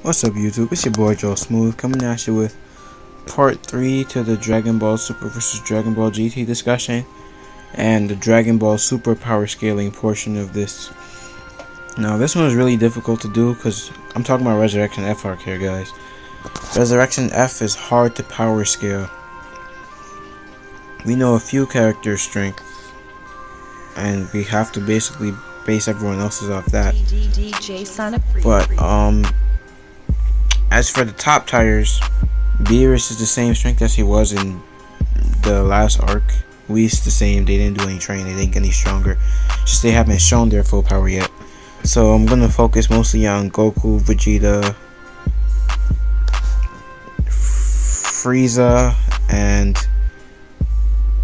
What's up YouTube, it's your boy Joe Smooth coming at you with part 3 to the Dragon Ball Super vs Dragon Ball GT discussion and the Dragon Ball Super power scaling portion of this. Now this one is really difficult to do because I'm talking about Resurrection F arc here, guys. Resurrection F is hard to power scale. We know a few character strengths and we have to basically base everyone else's off that. But as for the top tires, Beerus is the same strength as he was in the last arc. Whis the same, they didn't do any training, they didn't get any stronger. Just they haven't shown their full power yet. So I'm gonna focus mostly on Goku, Vegeta, Frieza, and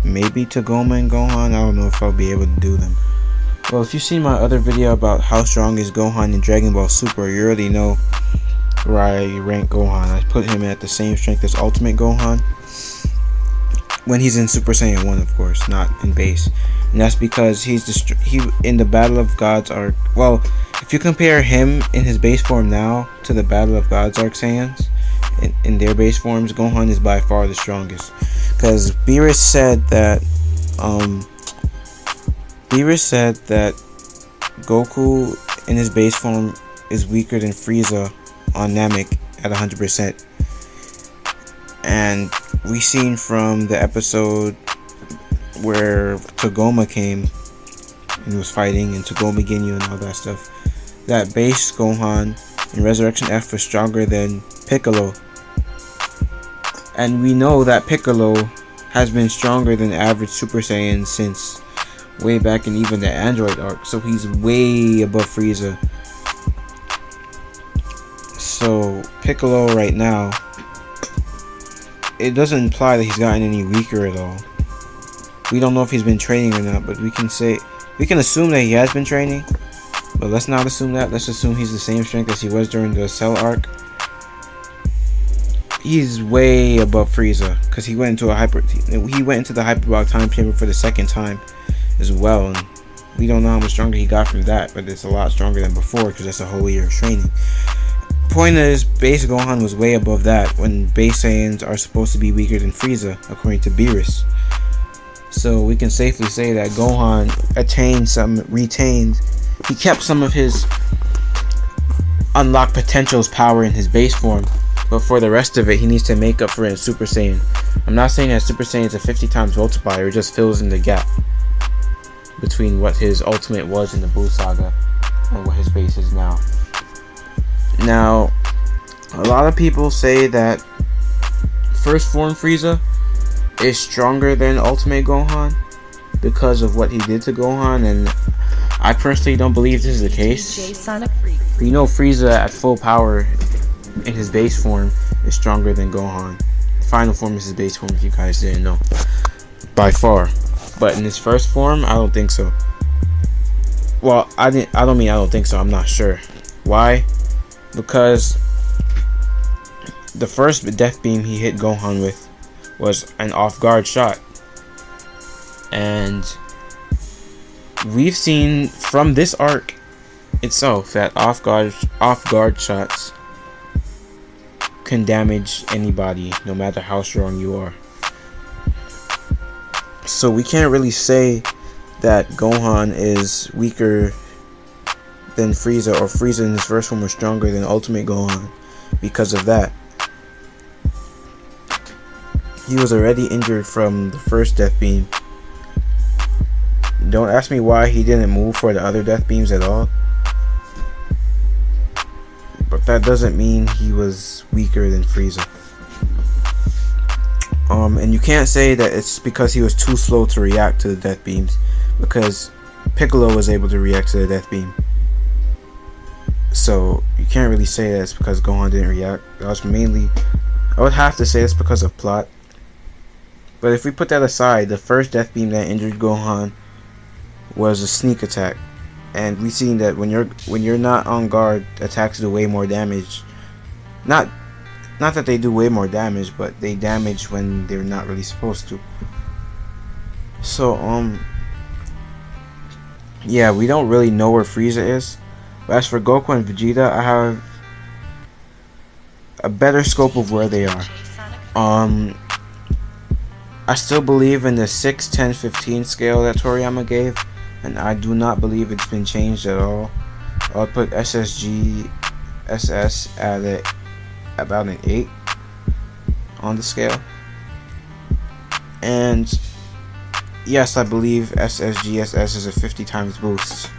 maybe Tagoma and Gohan. I don't know if I'll be able to do them. Well, if you've seen my other video about how strong is Gohan in Dragon Ball Super, you already know where I rank Gohan. I put him at the same strength as Ultimate Gohan when he's in Super Saiyan 1, of course, not in base. And that's because he in the Battle of Gods arc. Well, if you compare him in his base form now to the Battle of Gods arc Saiyans in their base forms, Gohan is by far the strongest. Because Beerus said that Goku in his base form is weaker than Frieza on Namek at 100%. And we seen from the episode where Tagoma came and was fighting, and Tagoma Ginyu and all that stuff, that base Gohan in Resurrection F was stronger than Piccolo. And we know that Piccolo has been stronger than average Super Saiyan since way back in even the Android arc, so he's way above Frieza. So Piccolo right now, it doesn't imply that he's gotten any weaker at all. We don't know if he's been training or not, but we can assume that he has been training, but let's not assume that. Let's assume he's the same strength as he was during the Cell arc. He's way above Frieza because he went into the hyperbolic time chamber for the second time as well, and we don't know how much stronger he got from that, but it's a lot stronger than before because that's a whole year of training. Point is, base Gohan was way above that when base Saiyans are supposed to be weaker than Frieza, according to Beerus. So we can safely say that Gohan he kept some of his unlocked potential's power in his base form, but for the rest of it, he needs to make up for it in Super Saiyan. I'm not saying that Super Saiyan is a 50 times multiplier, it just fills in the gap between what his ultimate was in the Buu Saga and what his base is now. Now, a lot of people say that first form Frieza is stronger than Ultimate Gohan because of what he did to Gohan, and I personally don't believe this is the case. You know, Frieza at full power in his base form is stronger than Gohan. Final form is his base form, if you guys didn't know, by far. But in his first form, I don't think so. Well, I don't think so, I'm not sure. Why? Because the first death beam he hit Gohan with was an off-guard shot, and we've seen from this arc itself that off-guard shots can damage anybody, no matter how strong you are. So we can't really say that Gohan is weaker than Frieza, or Frieza in his first form was stronger than Ultimate Gohan because of that. He was already injured from the first death beam. Don't ask me why he didn't move for the other death beams at all, but that doesn't mean he was weaker than Frieza. And you can't say that it's because he was too slow to react to the death beams, because Piccolo was able to react to the death beam. So you can't really say that it's because Gohan didn't react. That was mainly, I would have to say it's because of plot. But if we put that aside, the first death beam that injured Gohan was a sneak attack, and we've seen that when you're not on guard, attacks do way more damage. Not that they do way more damage, but they damage when they're not really supposed to. So yeah, we don't really know where Frieza is. But as for Goku and Vegeta, a better scope of where they are. I still believe in the 6, 10, 15 scale that Toriyama gave, and I do not believe it's been changed at all. I'll put SSG SS at about an 8 on the scale. And yes, I believe SSGSS is a 50 times boost.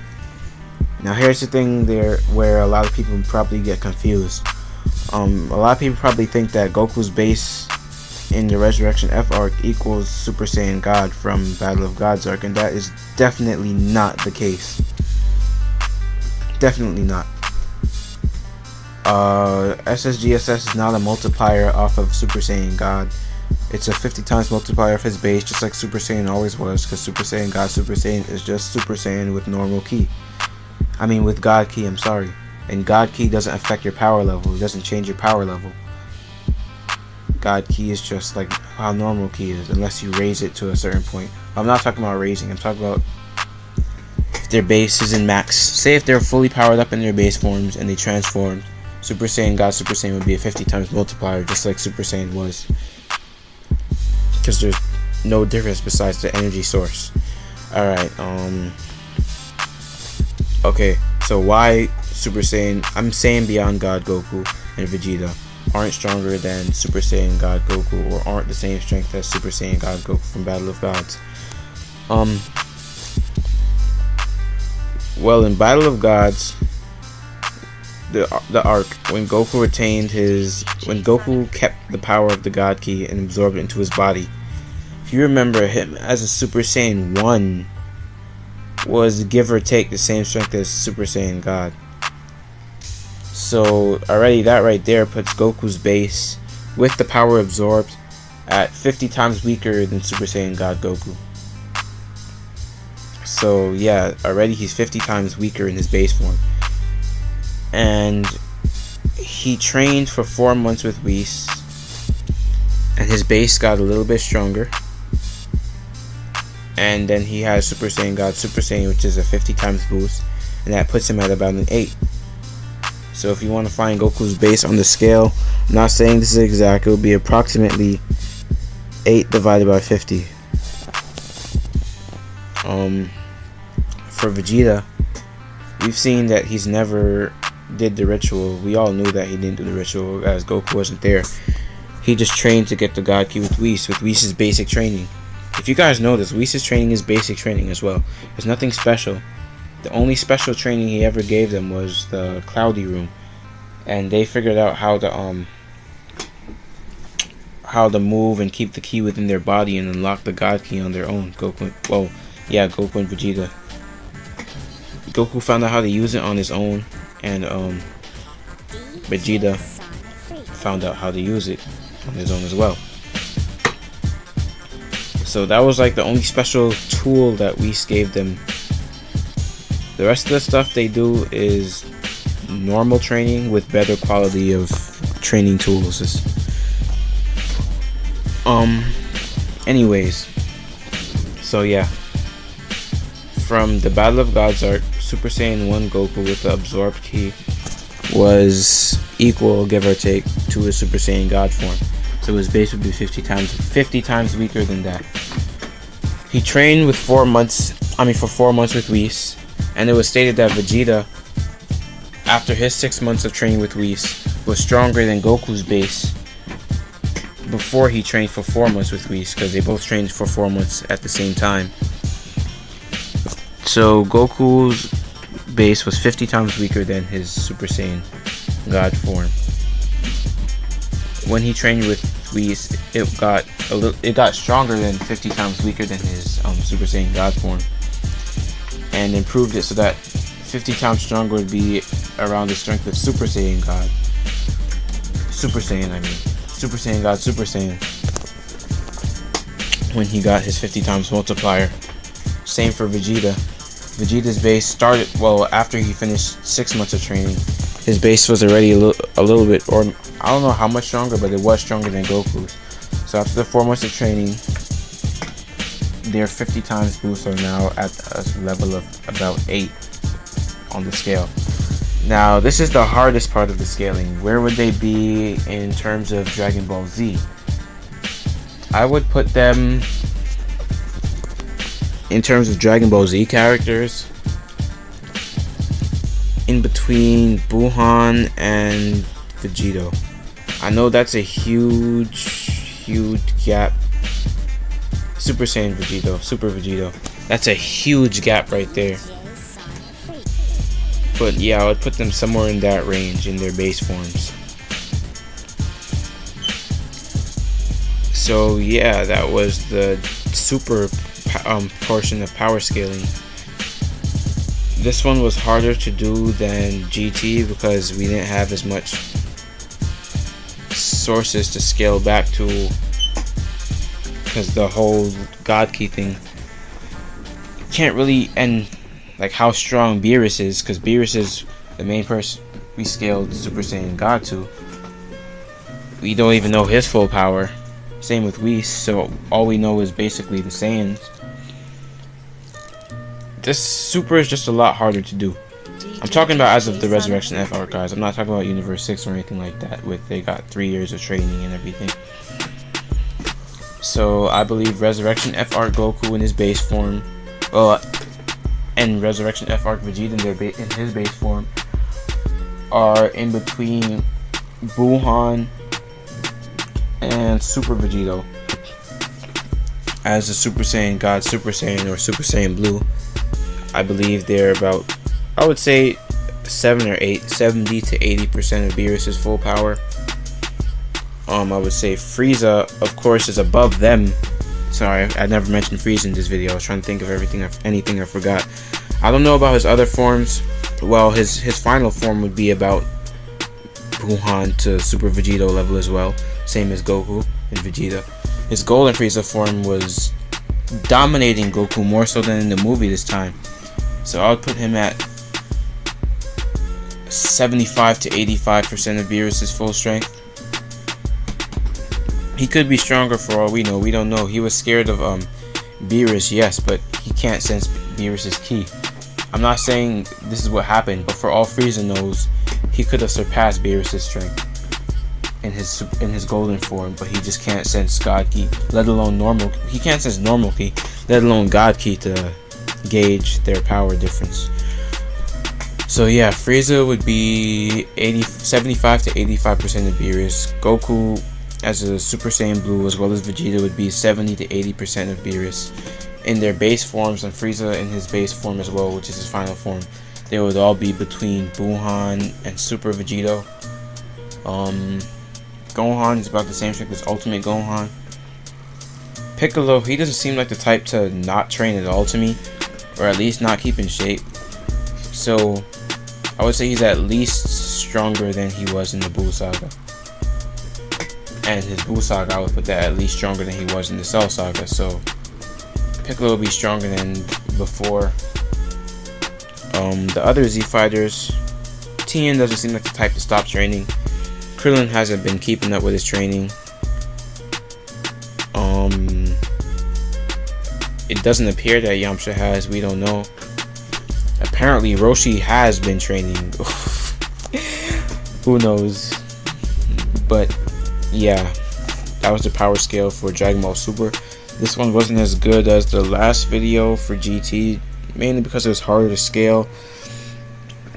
Now here's the thing there where a lot of people probably get confused. A lot of people probably think that Goku's base in the Resurrection F arc equals Super Saiyan God from Battle of Gods arc, and that is definitely not the case. Definitely not. SSGSS is not a multiplier off of Super Saiyan God. It's a 50 times multiplier of his base, just like Super Saiyan always was, because Super Saiyan God Super Saiyan is just Super Saiyan with normal ki. I mean with God ki, I'm sorry. And God ki doesn't affect your power level. It doesn't change your power level. God ki is just like how normal ki is, unless you raise it to a certain point. I'm not talking about raising, I'm talking about if their base is in max. Say if they're fully powered up in their base forms and they transformed, Super Saiyan God Super Saiyan would be a 50 times multiplier, just like Super Saiyan was. Because there's no difference besides the energy source. Alright, okay, so why Super Saiyan, I'm saying Beyond God Goku and Vegeta aren't stronger than Super Saiyan God Goku, or aren't the same strength as Super Saiyan God Goku from Battle of Gods. Well, in Battle of Gods, the arc, when Goku kept the power of the God Ki and absorbed it into his body, if you remember, him as a Super Saiyan 1 was give or take the same strength as Super Saiyan God. So already that right there puts Goku's base with the power absorbed at 50 times weaker than Super Saiyan God Goku. So yeah, already he's 50 times weaker in his base form. And he trained for 4 months with Whis, and his base got a little bit stronger. And then he has Super Saiyan God Super Saiyan, which is a 50 times boost, and that puts him at about an 8. So if you want to find Goku's base on the scale, I'm not saying this is exact, it will be approximately 8 divided by 50. For Vegeta, we've seen that he's never did the ritual. We all knew that he didn't do the ritual as Goku wasn't there. He just trained to get the God Ki with Whis' basic training. If you guys know this, Whis' training is basic training as well. There's nothing special. The only special training he ever gave them was the Cloudy Room, and they figured out how to move and keep the ki within their body and unlock the God Ki on their own. Goku and Vegeta. Goku found out how to use it on his own, and Vegeta found out how to use it on his own as well. So that was like the only special tool that Whis gave them. The rest of the stuff they do is normal training with better quality of training tools. Anyways, so yeah, from the Battle of Gods arc, Super Saiyan 1 Goku with the absorbed ki was equal, give or take, to his Super Saiyan God form. So his base would be 50 times weaker than that. He trained with 4 months with Whis, and it was stated that Vegeta, after his 6 months of training with Whis, was stronger than Goku's base before he trained for 4 months with Whis, because they both trained for 4 months at the same time. So Goku's base was 50 times weaker than his Super Saiyan God form. When he trained with Whis, it got stronger than 50 times weaker than his Super Saiyan God form, and improved it so that 50 times stronger would be around the strength of Super Saiyan God. Super Saiyan God Super Saiyan. When he got his 50 times multiplier. Same for Vegeta. Vegeta's base started, well, after he finished 6 months of training, his base was already a little bit, or I don't know how much stronger, but it was stronger than Goku's. So after the 4 months of training, their 50 times boosts are now at a level of about 8 on the scale. Now, this is the hardest part of the scaling. Where would they be in terms of Dragon Ball Z? I would put them in terms of Dragon Ball Z characters in between Buhan and Vegito. I know that's a huge gap. Super Saiyan Vegito, Super Vegito. That's a huge gap right there. But yeah, I would put them somewhere in that range in their base forms. So yeah, that was the super portion of power scaling. This one was harder to do than GT because we didn't have as much sources to scale back to, because the whole God Key thing can't really, and like how strong Beerus is, because Beerus is the main person we scaled Super Saiyan God to. We don't even know his full power. Same with Whis, so all we know is basically the Saiyans. This Super is just a lot harder to do. I'm talking about as of the Resurrection F arc, guys. I'm not talking about Universe 6 or anything like that, with they got 3 years of training and everything. So I believe Resurrection F arc Goku in his base form, and Resurrection F arc Vegeta in his base form are in between Buhan and Super Vegito as a Super Saiyan God, Super Saiyan, or Super Saiyan Blue. I believe they're about, I would say 7 or 8, 70 to 80% of Beerus' full power. I would say Frieza, of course, is above them. Sorry, I never mentioned Frieza in this video. I was trying to think of anything I forgot. I don't know about his other forms. Well, his final form would be about Buhan to Super Vegito level as well. Same as Goku and Vegeta. His Golden Frieza form was dominating Goku more so than in the movie this time. So I would put him at 75 to 85% of Beerus' full strength. He could be stronger for all we know. We don't know. He was scared of Beerus, yes, but he can't sense Beerus' ki. I'm not saying this is what happened, but for all Frieza knows, he could have surpassed Beerus' strength in his golden form, but he just can't sense God ki, let alone normal. He can't sense normal ki, let alone God ki, to gauge their power difference. So yeah, Frieza would be 75 to 85% of Beerus. Goku as a Super Saiyan Blue as well as Vegeta would be 70 to 80% of Beerus in their base forms, and Frieza in his base form as well, which is his final form. They would all be between Buhan and Super Vegito. Gohan is about the same strength as Ultimate Gohan. Piccolo, he doesn't seem like the type to not train at all to me, or at least not keep in shape. So I would say he's at least stronger than he was in the Buu Saga. And his Buu Saga, I would put that at least stronger than he was in the Cell Saga. So Piccolo will be stronger than before. The other Z fighters, Tien doesn't seem like the type to stop training. Krillin hasn't been keeping up with his training. It doesn't appear that Yamcha has. We don't know. Apparently Roshi has been training. Who knows? But yeah, that was the power scale for Dragon Ball Super. This one wasn't as good as the last video for GT, mainly because it was harder to scale.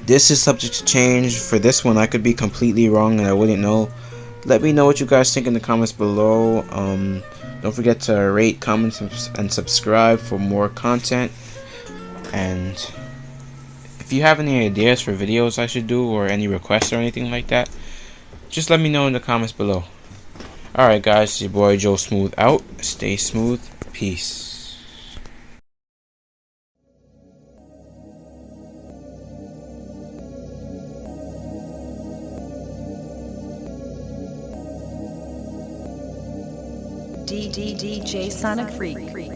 This is subject to change. For this one, I could be completely wrong and I wouldn't know. Let me know what you guys think in the comments below. Don't forget to rate, comment, and subscribe for more content. And if you have any ideas for videos I should do, or any requests or anything like that, just let me know in the comments below. Alright guys, it's your boy Joe Smooth out. Stay smooth. Peace. DJ SonicFreak.